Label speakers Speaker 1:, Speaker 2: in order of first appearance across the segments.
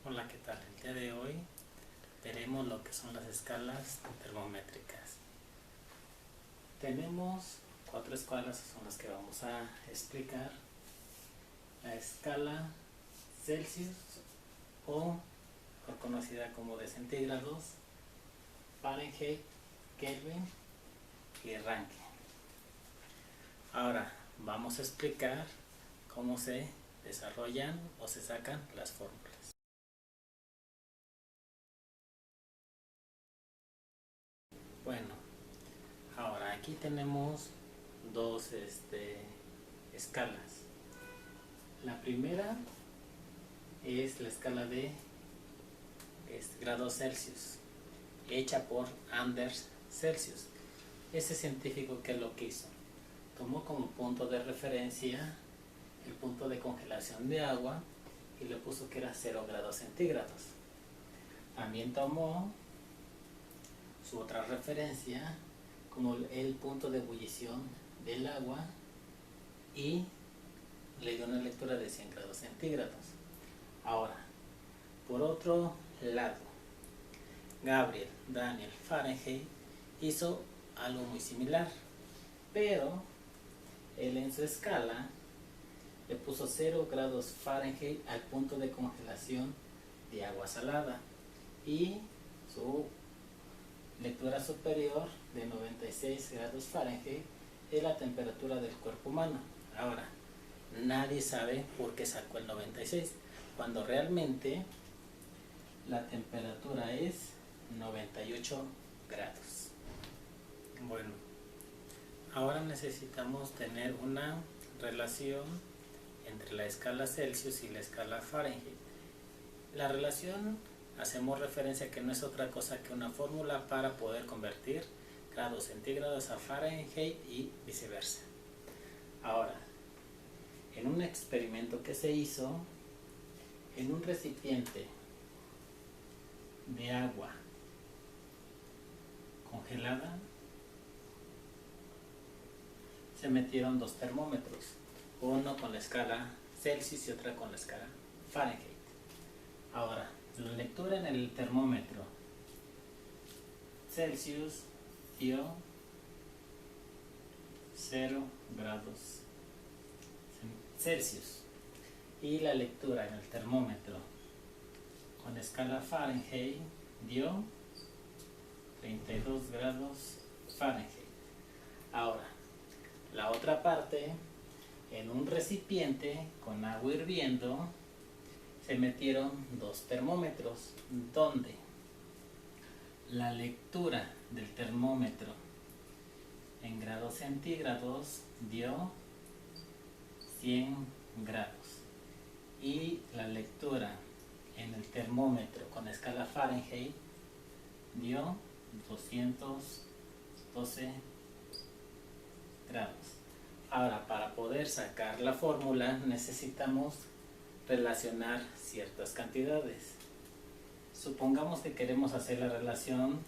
Speaker 1: Hola, ¿qué tal? El día de hoy veremos lo que son las escalas termométricas. Tenemos 4 escalas, son las que vamos a explicar. La escala Celsius, o mejor conocida como de centígrados, Fahrenheit, Kelvin y Rankine. Ahora vamos a explicar cómo se desarrollan o se sacan las fórmulas. Bueno, ahora aquí tenemos dos escalas. La primera es la escala de grados Celsius, hecha por Anders Celsius. Ese científico, que es lo que hizo, tomó como punto de referencia el punto de congelación de agua y le puso que era 0 grados centígrados. También tomó su otra referencia como el punto de ebullición del agua y le dio una lectura de 100 grados centígrados. Ahora, por otro lado, Gabriel Daniel Fahrenheit hizo algo muy similar, pero él en su escala le puso 0 grados Fahrenheit al punto de congelación de agua salada y su lectura superior de 96 grados Fahrenheit es la temperatura del cuerpo humano. Ahora, nadie sabe por qué sacó el 96, cuando realmente la temperatura es 98 grados. Bueno, ahora necesitamos tener una relación entre la escala Celsius y la escala Fahrenheit. La relación, hacemos referencia a que no es otra cosa que una fórmula para poder convertir grados centígrados a Fahrenheit y viceversa. Ahora, en un experimento que se hizo, en un recipiente de agua congelada se metieron 2 termómetros, uno con la escala Celsius y otra con la escala Fahrenheit. Ahora, la lectura en el termómetro Celsius dio 0 grados Celsius y la lectura en el termómetro con escala Fahrenheit dio 32 grados Fahrenheit. Ahora, la otra parte, en un recipiente con agua hirviendo se metieron 2 termómetros, donde la lectura del termómetro en grados centígrados dio 100 grados y la lectura en el termómetro con escala Fahrenheit dio 212 grados. Ahora, para poder sacar la fórmula necesitamos relacionar ciertas cantidades. Supongamos que queremos hacer la relación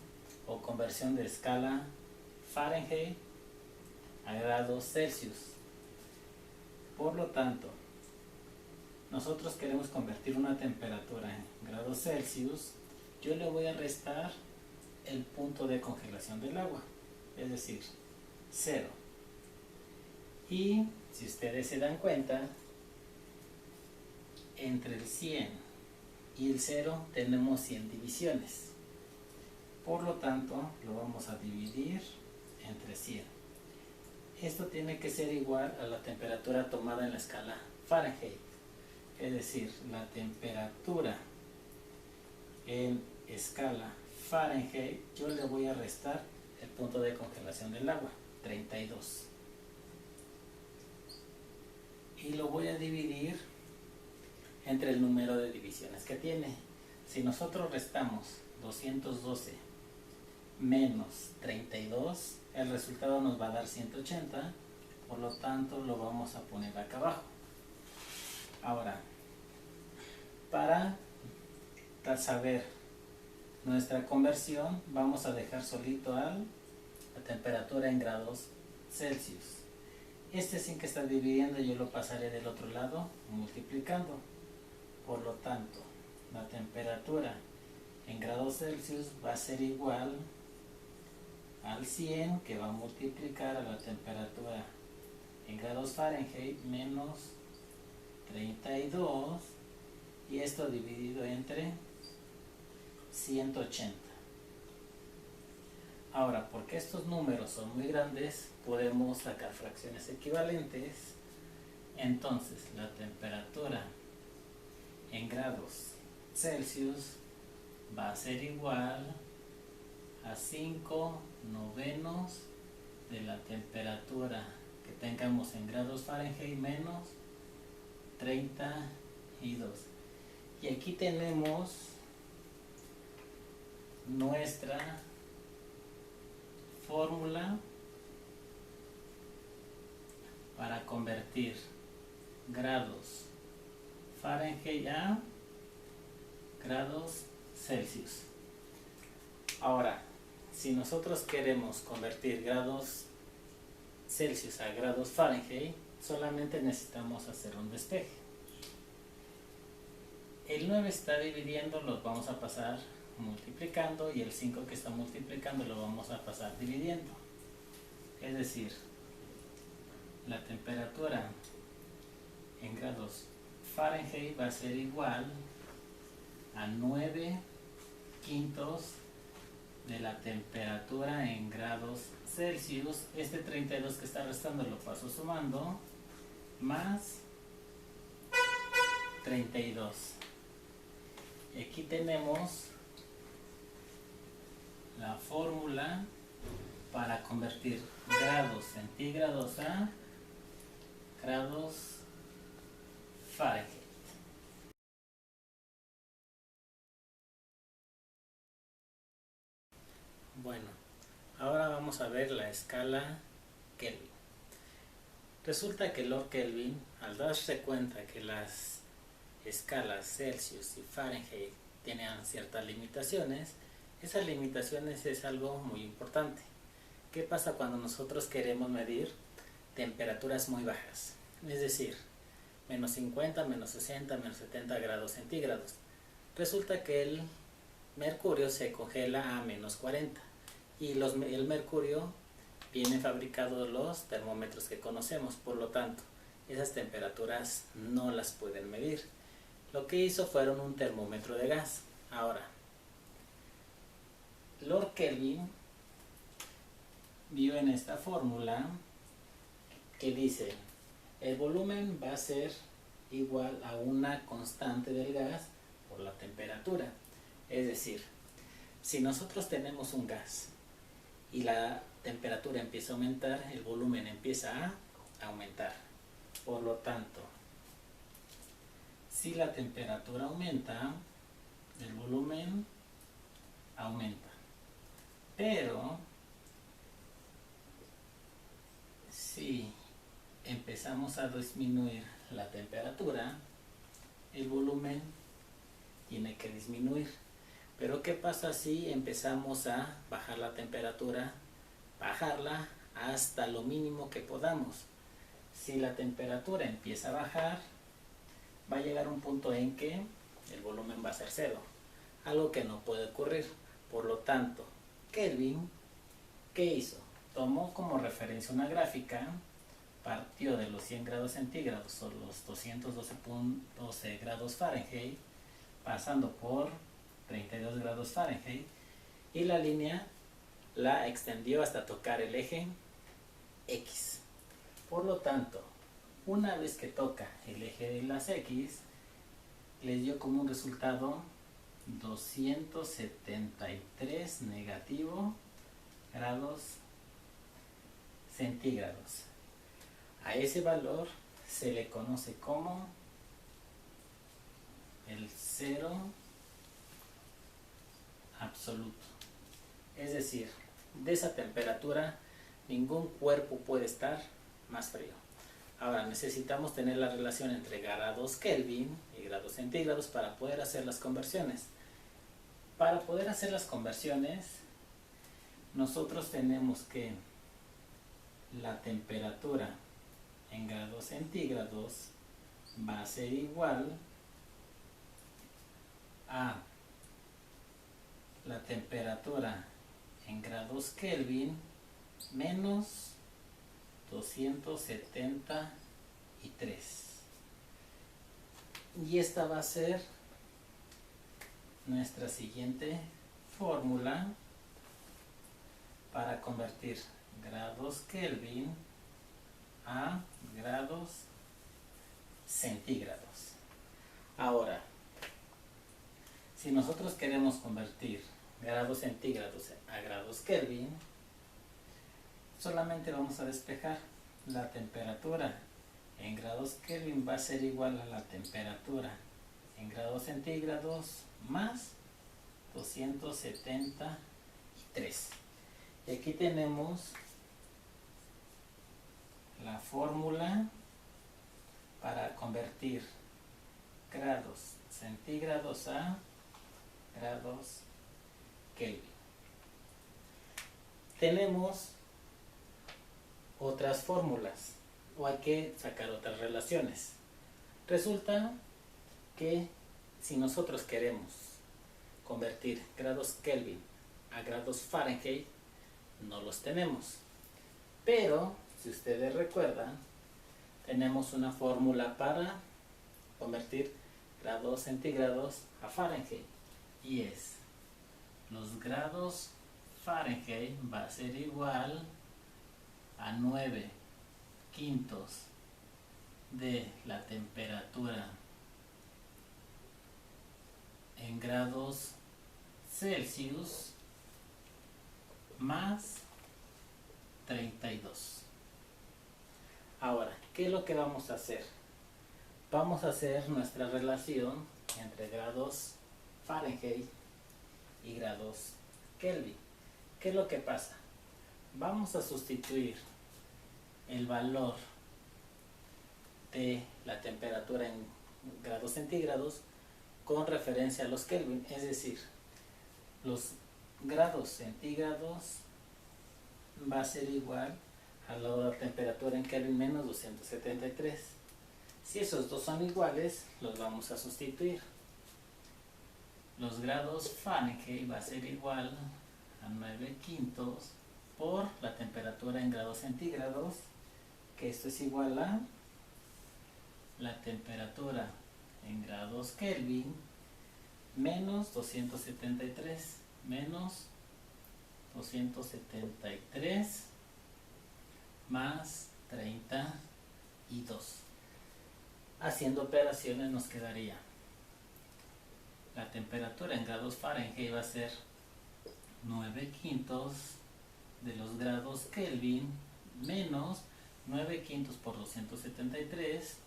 Speaker 1: o conversión de escala Fahrenheit a grados Celsius. Por lo tanto, nosotros queremos convertir una temperatura en grados Celsius. Yo le voy a restar el punto de congelación del agua, es decir, 0. Y si ustedes se dan cuenta, entre el 100 y el 0 tenemos 100 divisiones. Por lo tanto, lo vamos a dividir entre 100. Esto tiene que ser igual a la temperatura tomada en la escala Fahrenheit. Es decir, la temperatura en escala Fahrenheit, yo le voy a restar el punto de congelación del agua, 32. Y lo voy a dividir entre el número de divisiones que tiene. Si nosotros restamos 212 menos 32, el resultado nos va a dar 180, por lo tanto lo vamos a poner acá abajo. Ahora, para saber nuestra conversión, vamos a dejar solito la temperatura en grados Celsius. Sin que estar dividiendo, yo lo pasaré del otro lado multiplicando. Por lo tanto, la temperatura en grados Celsius va a ser igual al 100, que va a multiplicar a la temperatura en grados Fahrenheit menos 32, y esto dividido entre 180. Ahora, porque estos números son muy grandes, podemos sacar fracciones equivalentes. Entonces, la temperatura en grados Celsius va a ser igual a 5 novenos de la temperatura que tengamos en grados Fahrenheit menos 32. Y aquí tenemos nuestra fórmula para convertir grados Fahrenheit a grados Celsius. Ahora, si nosotros queremos convertir grados Celsius a grados Fahrenheit, solamente necesitamos hacer un despeje. El 9 está dividiendo, lo vamos a pasar multiplicando, y el 5 que está multiplicando lo vamos a pasar dividiendo. Es decir, la temperatura en grados Fahrenheit va a ser igual a 9 quintos de la temperatura en grados Celsius. Este 32 que está restando lo paso sumando, más 32. Y aquí tenemos la fórmula para convertir grados centígrados a grados Fahrenheit. Bueno, ahora vamos a ver la escala Kelvin. Resulta que Lord Kelvin, al darse cuenta que las escalas Celsius y Fahrenheit tenían ciertas limitaciones, esas limitaciones es algo muy importante. ¿Qué pasa cuando nosotros queremos medir temperaturas muy bajas? Es decir, menos 50, menos 60, menos 70 grados centígrados. Resulta que el mercurio se congela a menos 40, y el mercurio viene fabricado los termómetros que conocemos, por lo tanto esas temperaturas no las pueden medir. Lo que hizo fueron un termómetro de gas. Ahora, Lord Kelvin vio en esta fórmula que dice el volumen va a ser igual a una constante del gas por la temperatura. Es decir, si nosotros tenemos un gas y la temperatura empieza a aumentar, el volumen empieza a aumentar. Por lo tanto, si la temperatura aumenta, el volumen aumenta. Pero si empezamos a disminuir la temperatura, el volumen tiene que disminuir. Pero ¿qué pasa si empezamos a bajar la temperatura? Bajarla hasta lo mínimo que podamos. Si la temperatura empieza a bajar, va a llegar un punto en que el volumen va a ser cero, algo que no puede ocurrir. Por lo tanto, Kelvin, ¿qué hizo? Tomó como referencia una gráfica, partió de los 100 grados centígrados o los 212.12 grados Fahrenheit, pasando por 32 grados Fahrenheit, y la línea la extendió hasta tocar el eje X. Por lo tanto, una vez que toca el eje de las X, les dio como un resultado 273 negativo grados centígrados. A ese valor se le conoce como el cero absoluto. Es decir, de esa temperatura ningún cuerpo puede estar más frío. Ahora necesitamos tener la relación entre grados Kelvin y grados centígrados para poder hacer las conversiones. Para poder hacer las conversiones, nosotros tenemos que la temperatura en grados centígrados va a ser igual a la temperatura en grados Kelvin menos 273. Y esta va a ser nuestra siguiente fórmula para convertir grados Kelvin a grados centígrados. Ahora, si nosotros queremos convertir grados centígrados a grados Kelvin, solamente vamos a despejar. La temperatura en grados Kelvin va a ser igual a la temperatura en grados centígrados más 273. Y aquí tenemos la fórmula para convertir grados centígrados a grados Kelvin. Tenemos otras fórmulas o hay que sacar otras relaciones. Resulta que si nosotros queremos convertir grados Kelvin a grados Fahrenheit, no los tenemos. Pero, si ustedes recuerdan, tenemos una fórmula para convertir grados centígrados a Fahrenheit. Y es, los grados Fahrenheit va a ser igual a 9/5 de la temperatura en grados Celsius más 32. Ahora, ¿qué es lo que vamos a hacer? Vamos a hacer nuestra relación entre grados Fahrenheit y grados Kelvin. ¿Qué es lo que pasa? Vamos a sustituir el valor de la temperatura en grados centígrados con referencia a los Kelvin, es decir, los grados centígrados va a ser igual a la temperatura en Kelvin menos 273. Si esos dos son iguales, los vamos a sustituir. Los grados Fahrenheit va a ser igual a 9/5 por la temperatura en grados centígrados, que esto es igual a la temperatura en grados Kelvin menos 273 menos 273 más 32. Haciendo operaciones nos quedaría la temperatura en grados Fahrenheit va a ser 9/5 de los grados Kelvin menos 9/5 por 273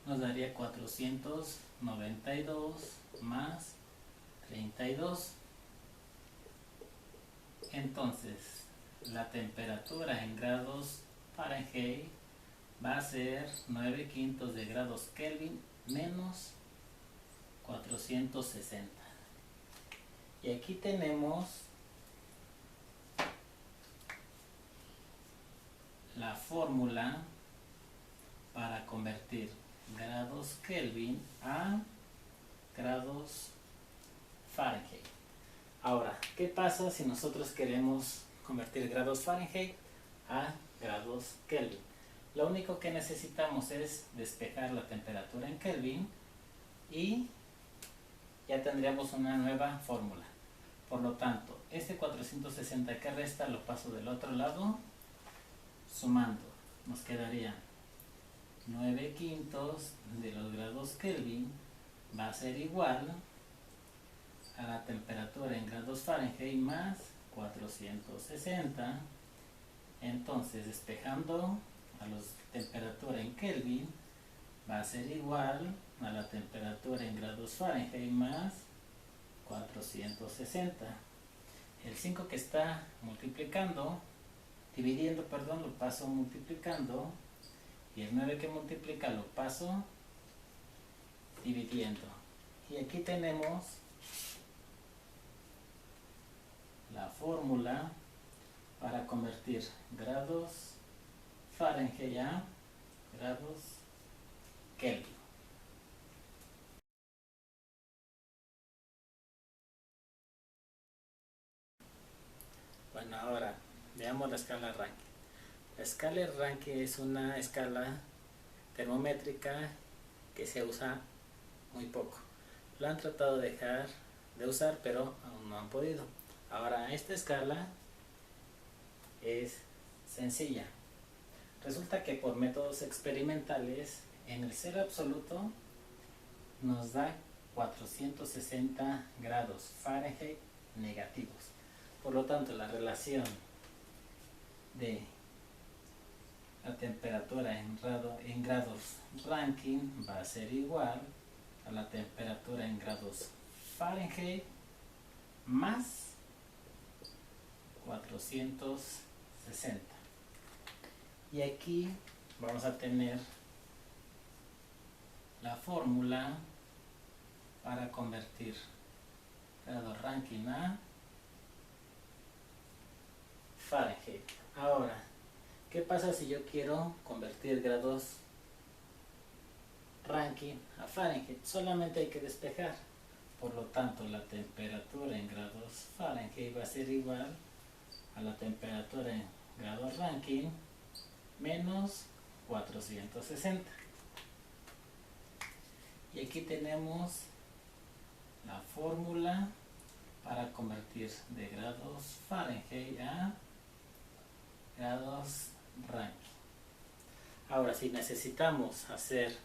Speaker 1: nos daría 492 más 32. Entonces, la temperatura en grados Fahrenheit va a ser 9/5 de grados Kelvin menos 460. Y aquí tenemos la fórmula para convertir grados Kelvin a grados Fahrenheit. Ahora, ¿qué pasa si nosotros queremos convertir grados Fahrenheit a grados Kelvin? Lo único que necesitamos es despejar la temperatura en Kelvin y ya tendríamos una nueva fórmula. Por lo tanto, este 460 que resta lo paso del otro lado, sumando, nos quedaría 9/5 de los grados Kelvin va a ser igual a la temperatura en grados Fahrenheit más 460. Entonces, despejando a la temperatura en Kelvin va a ser igual a la temperatura en grados Fahrenheit más 460. El 5 que está dividiendo, lo paso multiplicando, y el 9 que multiplica lo paso dividiendo. Y aquí tenemos la fórmula para convertir grados Fahrenheit a grados Kelvin. Bueno, ahora veamos la escala Rankine. La escala Rankine es una escala termométrica que se usa muy poco. Lo han tratado de dejar de usar, pero aún no han podido. Ahora, esta escala es sencilla. Resulta que por métodos experimentales, en el cero absoluto nos da 460 grados Fahrenheit negativos. Por lo tanto, la relación de la temperatura en grados Rankine va a ser igual a la temperatura en grados Fahrenheit más 460. Y aquí vamos a tener la fórmula para convertir grado Rankine a Fahrenheit. Ahora, ¿qué pasa si yo quiero convertir grados Rankine a Fahrenheit? Solamente hay que despejar. Por lo tanto, la temperatura en grados Fahrenheit va a ser igual a la temperatura en grados Rankine menos 460. Y aquí tenemos la fórmula para convertir de grados Fahrenheit a grados Rankine. Ahora, si necesitamos hacer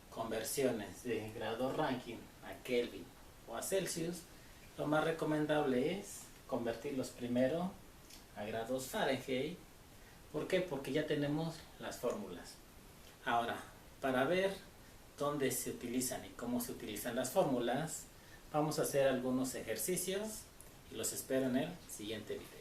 Speaker 1: conversiones de grado Rankine a Kelvin o a Celsius, lo más recomendable es convertirlos primero a grados Fahrenheit. ¿Por qué? Porque ya tenemos las fórmulas. Ahora, para ver dónde se utilizan y cómo se utilizan las fórmulas, vamos a hacer algunos ejercicios y los espero en el siguiente video.